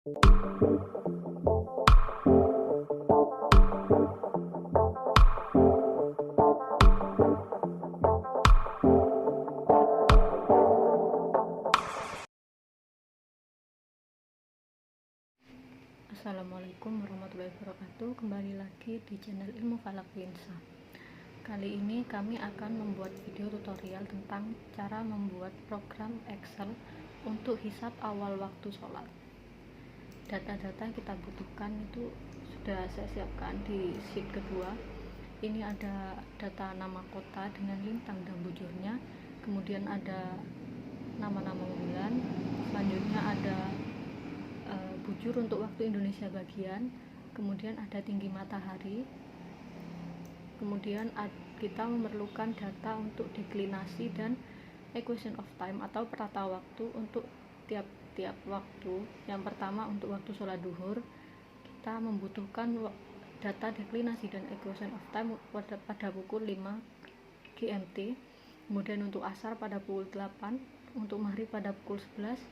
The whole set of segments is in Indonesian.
Assalamualaikum warahmatullahi wabarakatuh. Kembali lagi di channel Ilmu Falak Winsa. Kali ini kami akan membuat video tutorial tentang cara membuat program Excel untuk hisab awal waktu sholat. Data-data yang kita butuhkan itu sudah saya siapkan di sheet kedua. Ini ada data nama kota dengan lintang dan bujurnya, kemudian ada nama-nama bulan, selanjutnya ada bujur untuk waktu Indonesia bagian, kemudian ada tinggi matahari, kemudian kita memerlukan data untuk deklinasi dan equation of time atau penata waktu untuk tiap-tiap waktu. Yang pertama untuk waktu sholat duhur kita membutuhkan data deklinasi dan equation of time pada pukul 5 GMT, kemudian untuk asar pada pukul 8, untuk maghrib pada pukul 11,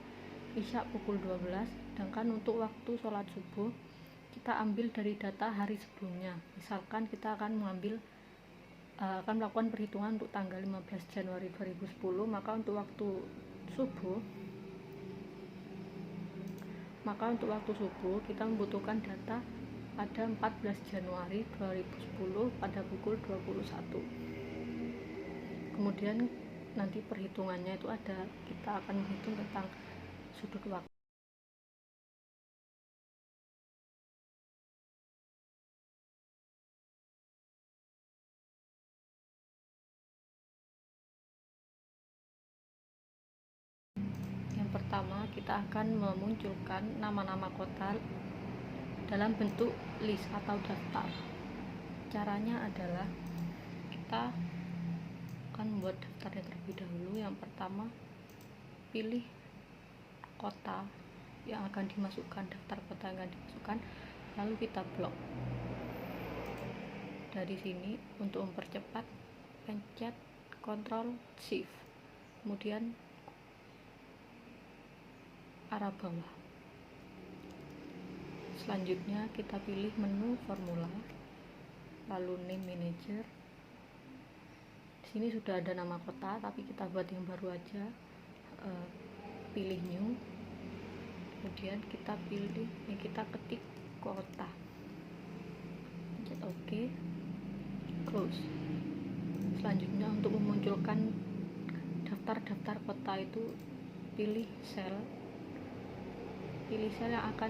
isya pukul 12. Sedangkan untuk waktu sholat subuh kita ambil dari data hari sebelumnya. Misalkan kita akan melakukan perhitungan untuk tanggal 15 Januari 2010, maka untuk waktu subuh kita membutuhkan data pada 14 Januari 2010 pada pukul 21. Kemudian nanti perhitungannya itu kita akan menghitung tentang sudut waktu. Yang pertama kita akan memunculkan nama-nama kota dalam bentuk list atau daftar. Caranya adalah kita akan membuat daftarnya terlebih dahulu. Yang pertama, pilih kota yang akan dimasukkan, daftar kota yang akan dimasukkan, lalu kita blok. Dari sini untuk mempercepat pencet Ctrl Shift, kemudian arah bawah. Selanjutnya kita pilih menu formula, lalu name manager. Di sini sudah ada nama kota, tapi kita buat yang baru aja. Pilih new, kemudian kita ketik kota, pencet OK, close. Selanjutnya untuk memunculkan daftar-daftar kota itu pilih sel yang akan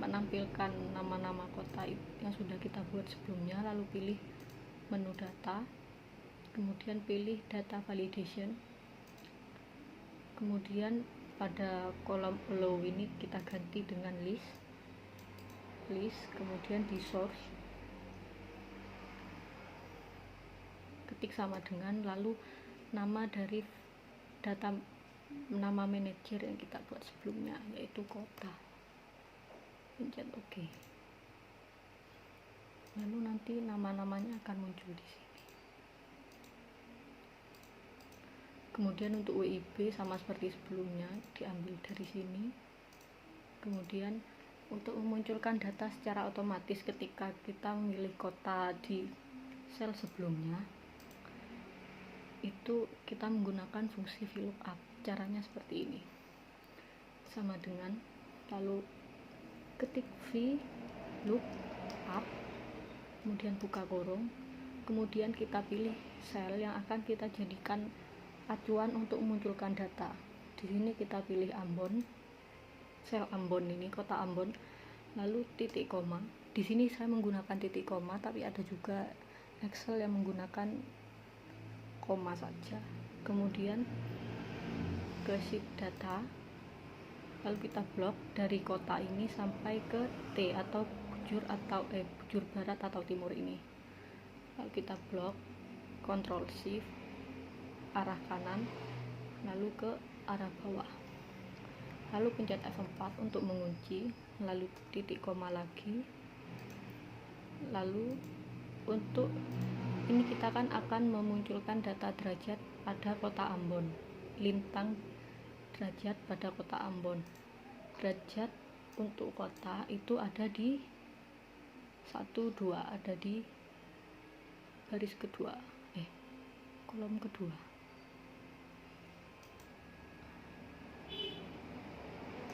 menampilkan nama-nama kota yang sudah kita buat sebelumnya, lalu pilih menu data, kemudian pilih data validation, kemudian pada kolom below ini kita ganti dengan list, kemudian di source ketik sama dengan, lalu nama dari data nama manajer yang kita buat sebelumnya, yaitu kota, pencet OK. Lalu nanti nama-namanya akan muncul di sini. Kemudian untuk WIB sama seperti sebelumnya, diambil dari sini. Kemudian untuk memunculkan data secara otomatis ketika kita memilih kota di sel sebelumnya, itu kita menggunakan fungsi VLOOKUP. Caranya seperti ini, sama dengan, lalu ketik VLOOKUP, kemudian buka kurung, kemudian kita pilih sel yang akan kita jadikan acuan untuk memunculkan data. Di sini kita pilih Ambon, sel Ambon ini, kota Ambon, lalu titik koma. Di sini saya menggunakan titik koma, tapi ada juga Excel yang menggunakan koma saja. Kemudian ke sheet data, lalu kita blok dari kota ini sampai ke T atau bujur barat atau timur ini, lalu kita blok, Ctrl Shift, arah kanan, lalu ke arah bawah, lalu pencet F4 untuk mengunci, lalu titik koma lagi. Lalu untuk ini kita akan memunculkan data derajat pada kota Ambon, lintang derajat pada kota Ambon. derajat untuk kota itu ada di 1, 2, ada di baris kedua, kolom kedua.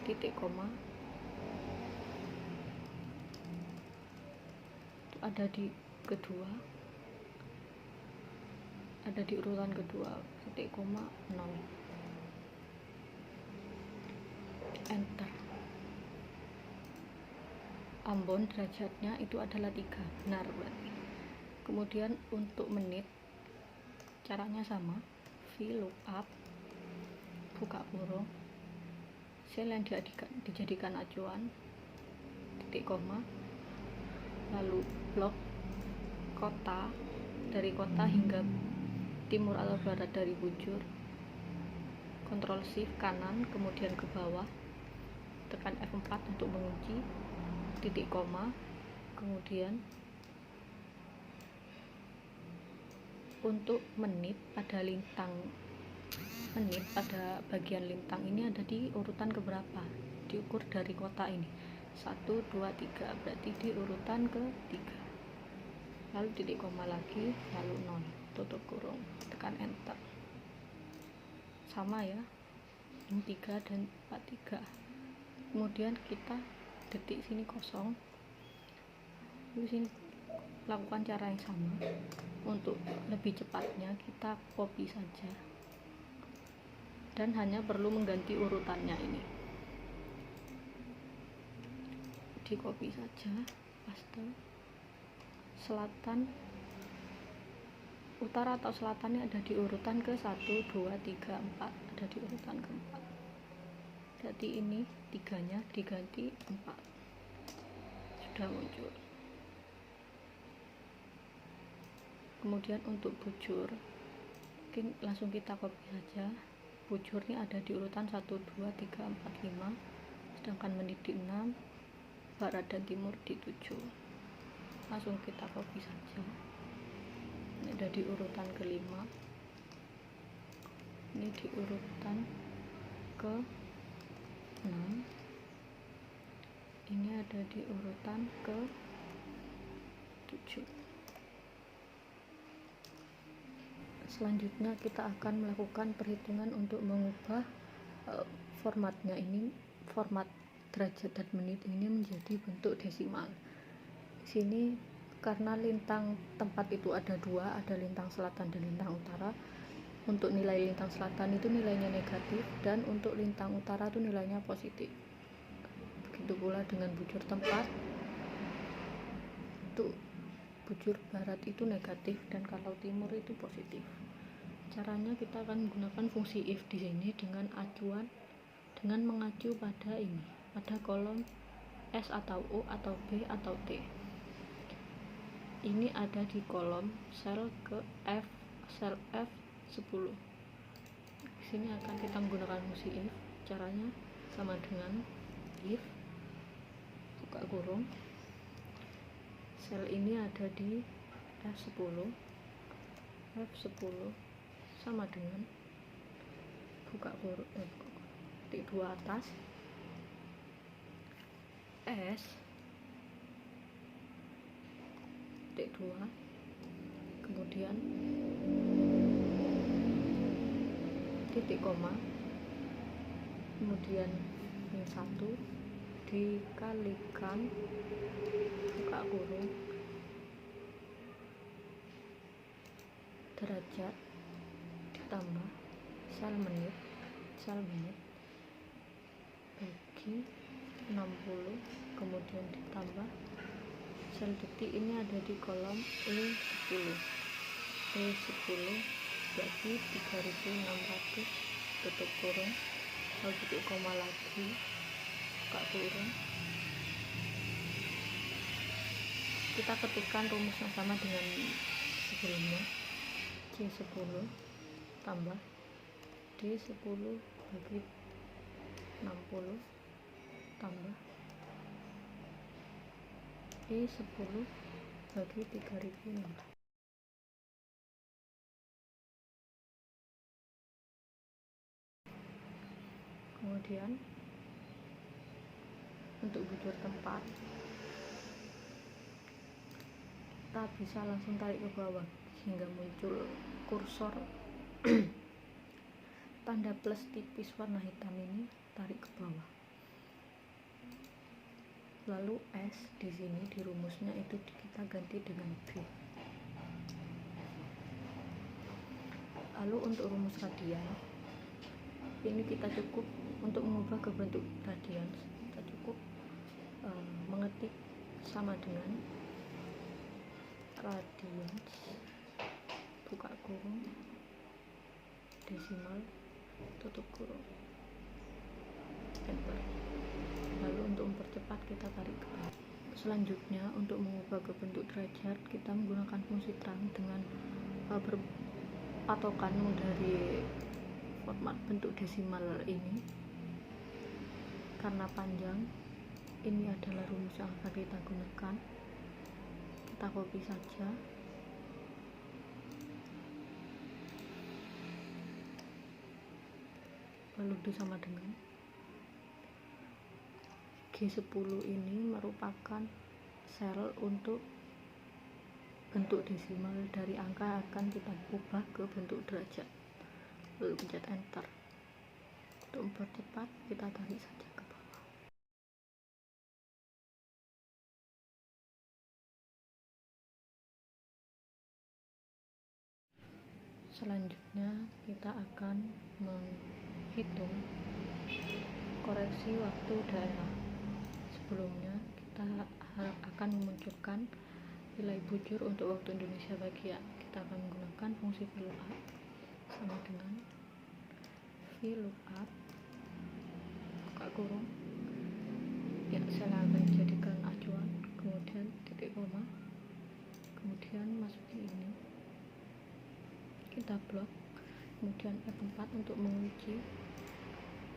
Titik koma itu ada di kedua, ada di urutan kedua. Titik koma 0, enter. Ambon derajatnya itu adalah 3, benar berarti. Kemudian untuk menit caranya sama, VLOOKUP buka kurung, sel yang dijadikan acuan, titik koma, lalu blok kota, dari kota hingga timur atau barat dari bujur, Ctrl Shift kanan, kemudian ke bawah, tekan F4 untuk mengunci, titik koma, kemudian untuk menit pada bagian lintang ini ada di urutan keberapa, diukur dari kota ini 1, 2, 3, berarti di urutan ke-3, lalu titik koma lagi, lalu 0, tutup kurung, tekan enter. Sama ya, ini 3 dan 4, 3. Kemudian kita detik sini kosong, di sini lakukan cara yang sama. Untuk lebih cepatnya kita copy saja dan hanya perlu mengganti urutannya, ini di copy saja, paste, selatan, utara atau selatannya ada di urutan ke 1, 2, 3, 4, ada di urutan ke-4. Jadi ini 3-nya diganti 4, sudah muncul. Kemudian untuk bujur, langsung kita copy saja. Bujurnya ada di urutan 1, 2, 3, 4, 5, sedangkan menit di 6, barat dan timur di 7. Langsung kita copy saja. Ini ada di urutan ke-5, ini di urutan ke-6, ini ada di urutan ke-7. Selanjutnya kita akan melakukan perhitungan untuk mengubah formatnya, ini format derajat dan menit ini menjadi bentuk desimal. Sini karena lintang tempat itu ada 2, ada lintang selatan dan lintang utara. Untuk nilai lintang selatan itu nilainya negatif, dan untuk lintang utara itu nilainya positif. Begitu pula dengan bujur tempat, untuk bujur barat itu negatif, dan kalau timur itu positif. Caranya kita akan menggunakan fungsi if di sini dengan mengacu pada ini, pada kolom S atau U atau B atau T. Ini ada di kolom sel F10. Di sini akan kita menggunakan fungsi if. Caranya sama dengan if buka kurung, sel ini ada di F10 sama dengan buka kurung, titik 2 atas, S titik 2, kemudian titik koma, kemudian ini 1 dikalikan buka kurung derajat ditambah sel menit bagi 60, kemudian ditambah sel detik, ini ada di kolom E10 bagi 3600, tutup kurung, lalu titik koma lagi buka kurung. Kita ketikkan rumus yang sama dengan sebelumnya, C10 tambah D10 bagi 60 tambah E10 bagi 3600. Kemudian untuk bujur tempat, kita bisa langsung tarik ke bawah hingga muncul kursor tanda plus tipis warna hitam ini, tarik ke bawah. Lalu S di sini di rumusnya itu kita ganti dengan B. Lalu untuk rumus radian ini kita cukup untuk mengubah ke bentuk radian, kita cukup mengetik sama dengan radian buka kurung desimal tutup kurung enter. Lalu untuk mempercepat kita tarik ke bawah. Selanjutnya untuk mengubah ke bentuk derajat kita menggunakan fungsi terang dengan berpatokan dari format bentuk desimal ini. Karena panjang, ini adalah rumus yang akan kita gunakan. Kita copy saja. Lalu disama dengan G10 ini merupakan sel untuk bentuk desimal dari angka akan kita ubah ke bentuk derajat. Lalu pencet enter. Untuk mempercepat kita tarik saja ke bawah. Selanjutnya kita akan menghitung koreksi waktu daerah. Sebelumnya kita akan memunculkan nilai bujur untuk waktu Indonesia bagian. Kita akan menggunakan fungsi VLOOKUP sama dengan VLOOKUP buka kurung ya, saya akan jadikan acuan, kemudian titik koma, kemudian masuki ini, kita blok, kemudian F4 untuk mengunci,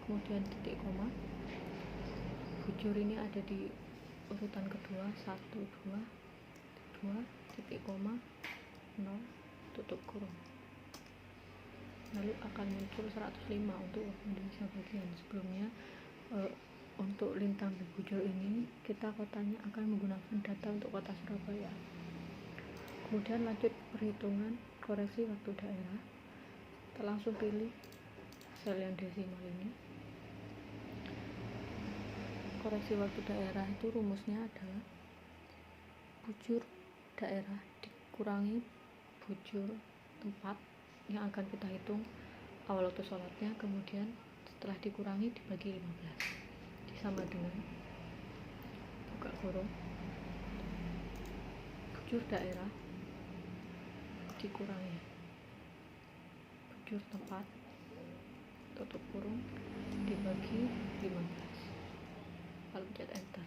kemudian titik koma. Bujur ini ada di urutan kedua, 1, 2, titik koma, 0, tutup kurung. Lalu akan muncul 105 untuk waktu Indonesia bagian. Sebelumnya untuk lintang bujur ini kita kotanya akan menggunakan data untuk kota Surabaya. Kemudian lanjut perhitungan koreksi waktu daerah. Kita langsung pilih sel yang desimal ini. Koreksi waktu daerah itu rumusnya adalah bujur daerah dikurangi bujur tempat yang akan kita hitung awal waktu sholatnya, kemudian setelah dikurangi dibagi 15 disama dengan buka kurung bujur daerah dikurangi bujur tempat tutup kurung dibagi 15. Lalu pencet enter.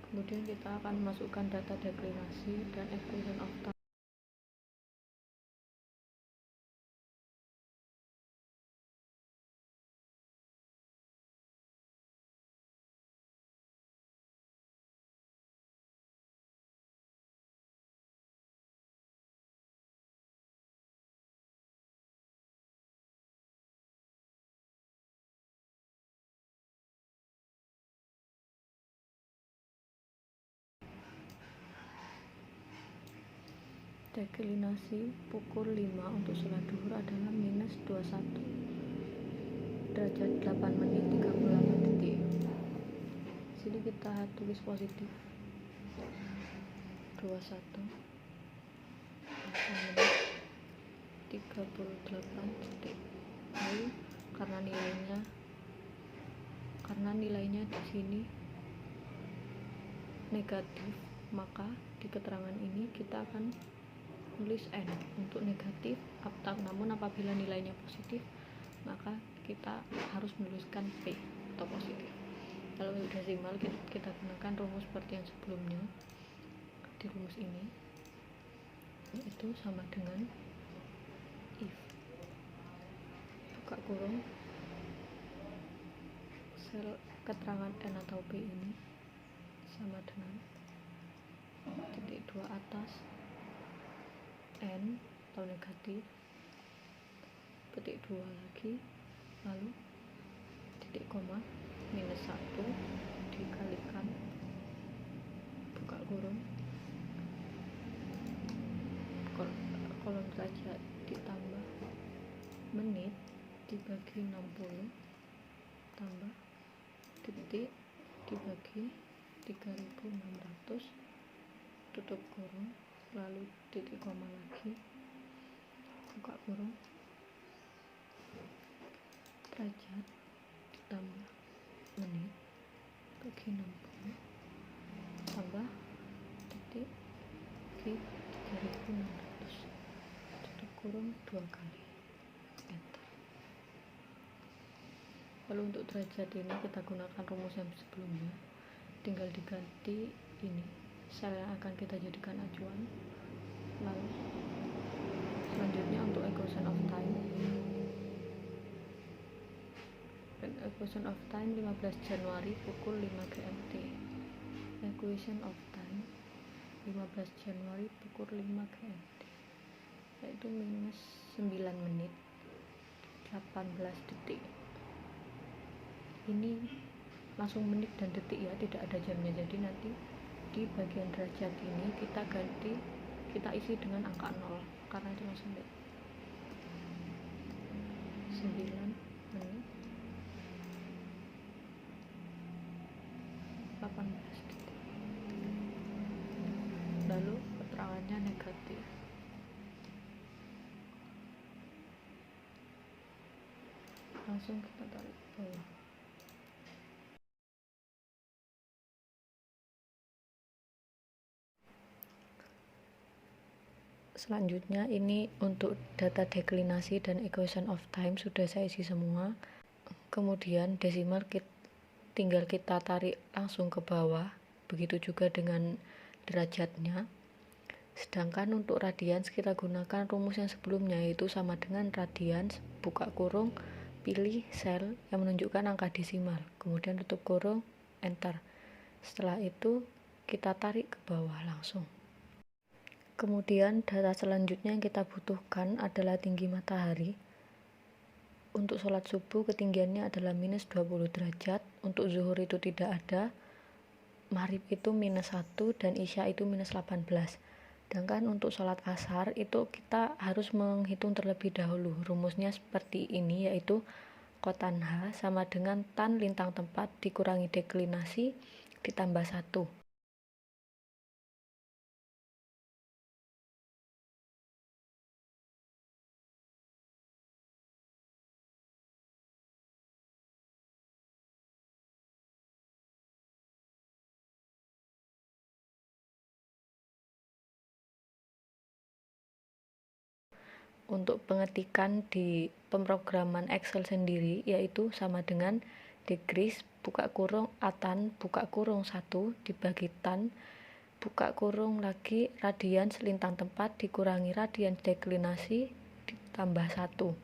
Kemudian kita akan masukkan data deklinasi dan equation of time. Deklinasi pukul 5 untuk sholat duhur adalah minus 21 derajat 8 menit 38 detik. Sini kita tulis positif 21 8 menit 38 detik. Lalu karena nilainya di sini negatif, maka di keterangan ini kita akan tulis N untuk negatif, namun apabila nilainya positif maka kita harus menuliskan P atau positif. Kalau desimal kita gunakan rumus seperti yang sebelumnya di rumus ini, yaitu sama dengan if buka kurung sel keterangan N atau P ini sama dengan titik 2 atas N atau negatif, petik 2 lagi lalu titik koma minus 1 dikalikan buka kurung kolom derajat ditambah menit dibagi 60 tambah detik dibagi 3600 tutup kurung, lalu titik koma lagi buka kurung, derajat ditambah menit bagi 60 tambah detik bagi 3600 tutup kurung 2 kali, enter. Lalu untuk derajat ini kita gunakan rumus yang sebelumnya, tinggal diganti ini sel yang akan kita jadikan acuan. Lalu selanjutnya untuk equation of time 15 Januari pukul 5 GMT. Equation of time 15 Januari pukul 5 GMT, yaitu minus 9 menit 18 detik. Ini langsung menit dan detik ya, tidak ada jamnya. Jadi nanti di bagian derajat ini kita isi dengan angka 0 karena itu langsung 9 menit 18 detik. Lalu keterangannya negatif. Langsung kita tarik ke bawah. Selanjutnya ini untuk data deklinasi dan equation of time sudah saya isi semua. Kemudian desimal tinggal kita tarik langsung ke bawah, begitu juga dengan derajatnya. Sedangkan untuk radians kita gunakan rumus yang sebelumnya, yaitu sama dengan radians buka kurung pilih sel yang menunjukkan angka desimal, kemudian tutup kurung, enter. Setelah itu kita tarik ke bawah langsung. Kemudian data selanjutnya yang kita butuhkan adalah tinggi matahari. Untuk sholat subuh ketinggiannya adalah minus 20 derajat, untuk zuhur itu tidak ada, maghrib itu minus 1, dan isya itu minus 18. Sedangkan untuk sholat asar itu kita harus menghitung terlebih dahulu. Rumusnya seperti ini, yaitu kotan H sama dengan tan lintang tempat dikurangi deklinasi ditambah 1. Untuk pengetikan di pemrograman Excel sendiri, yaitu sama dengan degrees buka kurung atan buka kurung 1 dibagi tan buka kurung lagi radians lintang tempat dikurangi radians deklinasi ditambah 1.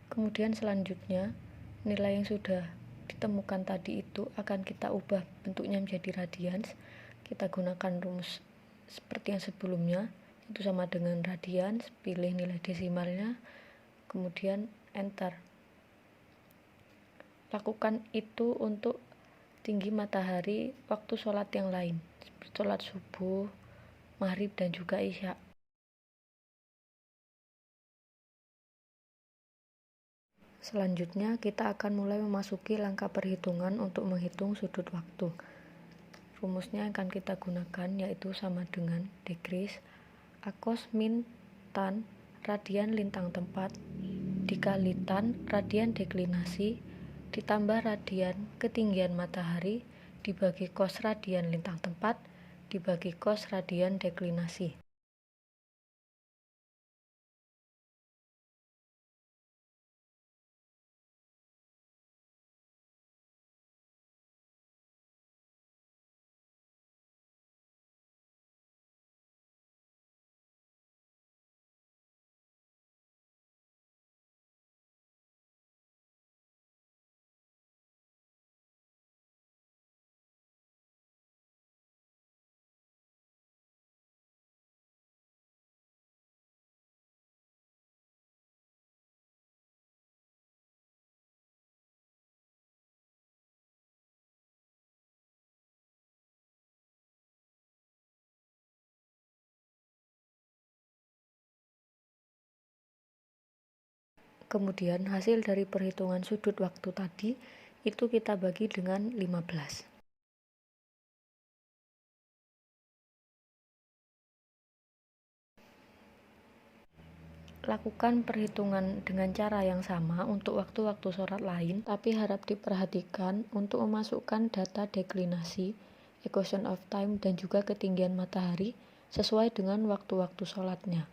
Kemudian selanjutnya nilai yang sudah ditemukan tadi itu akan kita ubah bentuknya menjadi radians. Kita gunakan rumus seperti yang sebelumnya, itu sama dengan radians, pilih nilai desimalnya, kemudian enter. Lakukan itu untuk tinggi matahari waktu sholat yang lain, seperti sholat subuh, maghrib, dan juga isya. Selanjutnya kita akan mulai memasuki langkah perhitungan untuk menghitung sudut waktu. Rumusnya akan kita gunakan, yaitu sama dengan degrees akos min tan radian lintang tempat dikali tan radian deklinasi ditambah radian ketinggian matahari dibagi cos radian lintang tempat dibagi cos radian deklinasi. Kemudian hasil dari perhitungan sudut waktu tadi itu kita bagi dengan 15. Lakukan perhitungan dengan cara yang sama untuk waktu-waktu sholat lain, tapi harap diperhatikan untuk memasukkan data deklinasi, equation of time, dan juga ketinggian matahari sesuai dengan waktu-waktu sholatnya.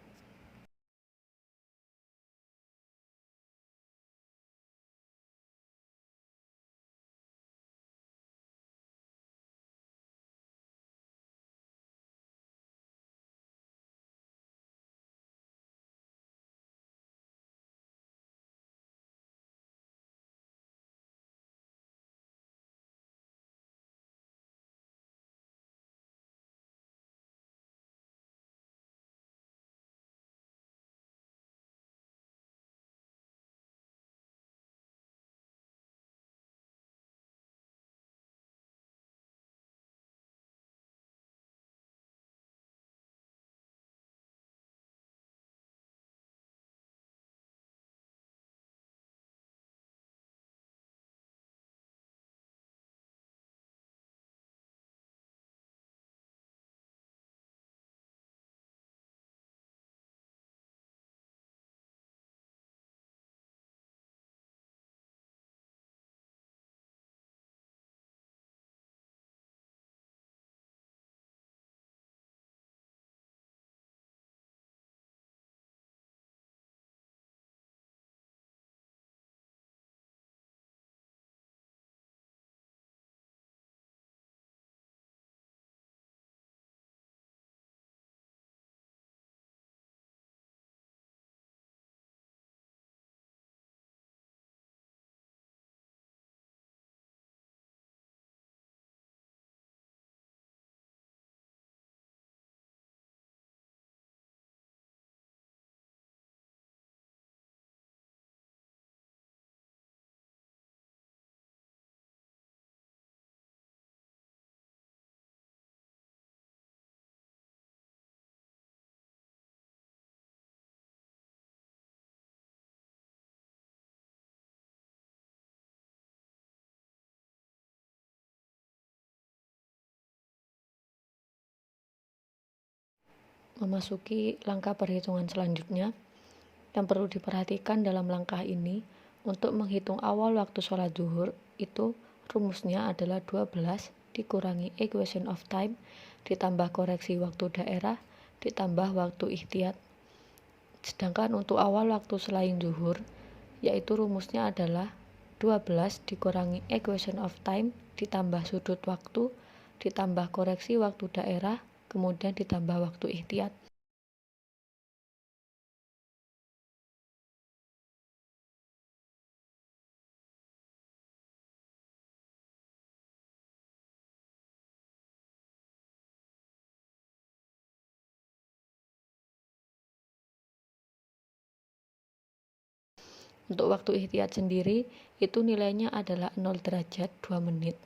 Memasuki langkah perhitungan selanjutnya, yang perlu diperhatikan dalam langkah ini, untuk menghitung awal waktu sholat zuhur, itu rumusnya adalah 12 dikurangi equation of time, ditambah koreksi waktu daerah, ditambah waktu ihtiyat. Sedangkan untuk awal waktu selain zuhur, yaitu rumusnya adalah 12 dikurangi equation of time, ditambah sudut waktu, ditambah koreksi waktu daerah, kemudian ditambah waktu ihtiyat. Untuk waktu ihtiyat sendiri, itu nilainya adalah 0 derajat 2 menit.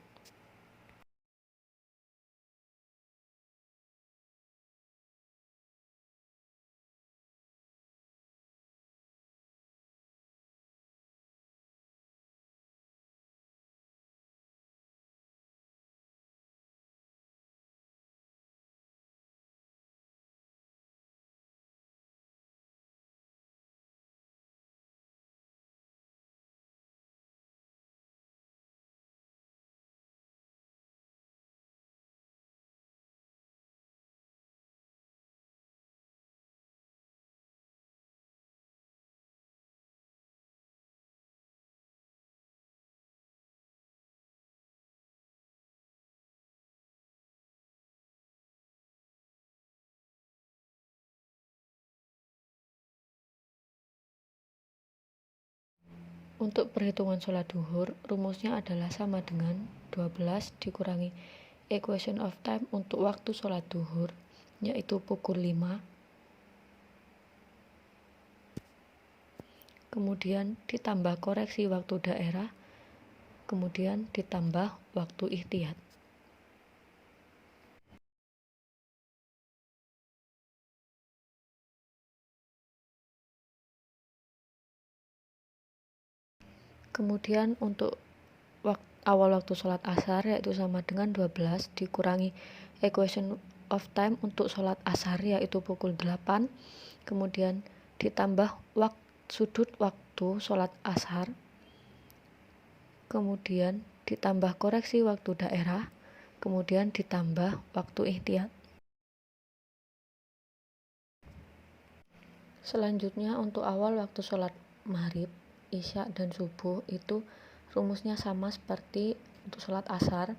Untuk perhitungan sholat duhur, rumusnya adalah sama dengan 12 dikurangi equation of time untuk waktu sholat duhur, yaitu pukul 5. Kemudian ditambah koreksi waktu daerah, kemudian ditambah waktu ihtiyat. Kemudian untuk awal waktu sholat asar yaitu sama dengan 12 dikurangi equation of time untuk sholat asar yaitu pukul 8, kemudian ditambah sudut waktu sholat asar, kemudian ditambah koreksi waktu daerah, kemudian ditambah waktu ihtiyat. Selanjutnya untuk awal waktu sholat maghrib, isya, dan subuh itu rumusnya sama seperti untuk sholat asar.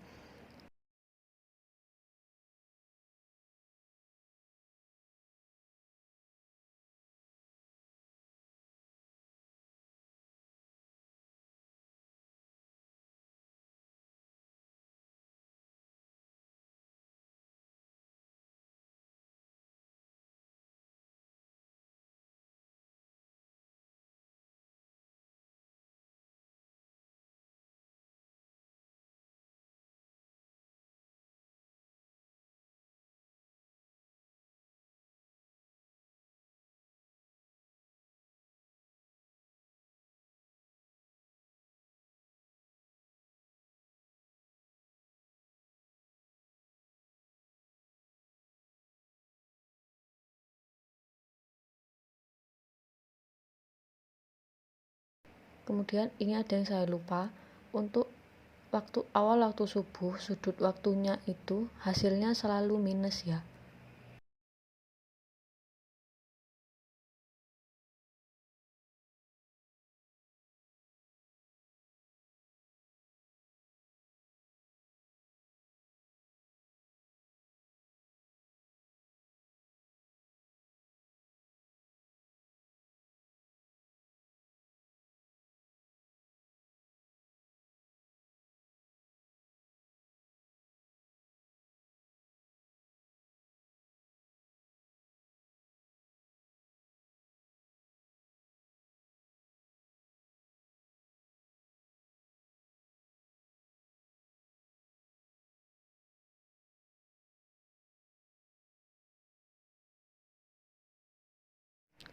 Kemudian ini ada yang saya lupa, untuk awal waktu subuh, sudut waktunya itu hasilnya selalu minus ya.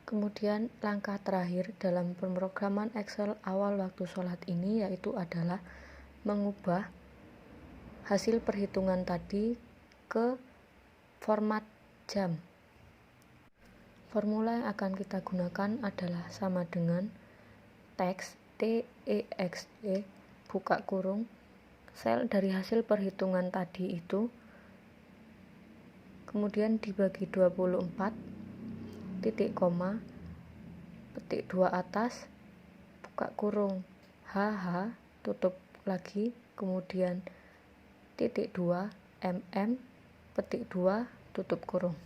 Kemudian langkah terakhir dalam pemrograman Excel awal waktu sholat ini yaitu adalah mengubah hasil perhitungan tadi ke format jam. Formula yang akan kita gunakan adalah sama dengan teks TEXE buka kurung sel dari hasil perhitungan tadi itu, kemudian dibagi 24, titik koma, petik 2 atas, buka kurung HH, tutup lagi, kemudian titik 2 mm, petik 2, tutup kurung.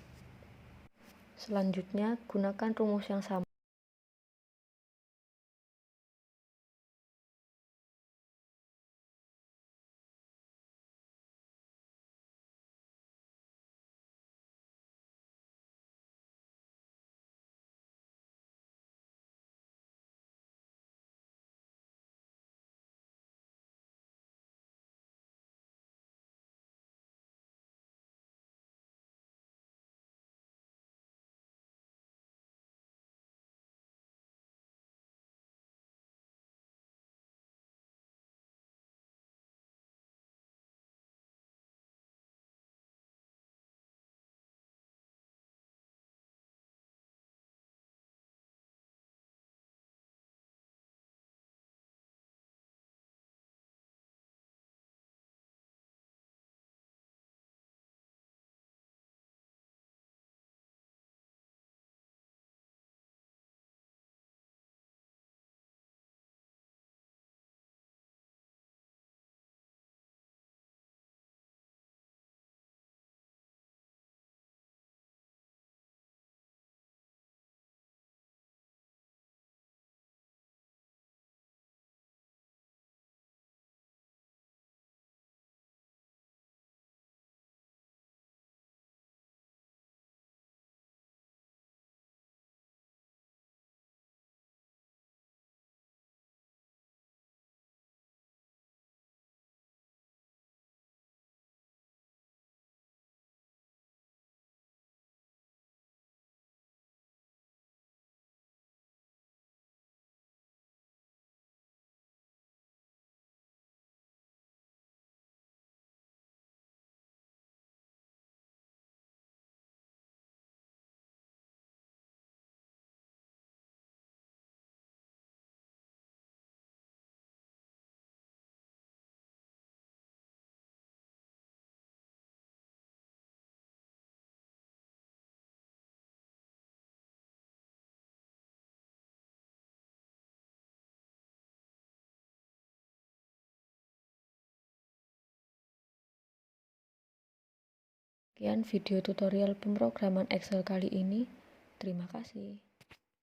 Selanjutnya gunakan rumus yang sama. Sekian video tutorial pemrograman Excel kali ini. Terima kasih.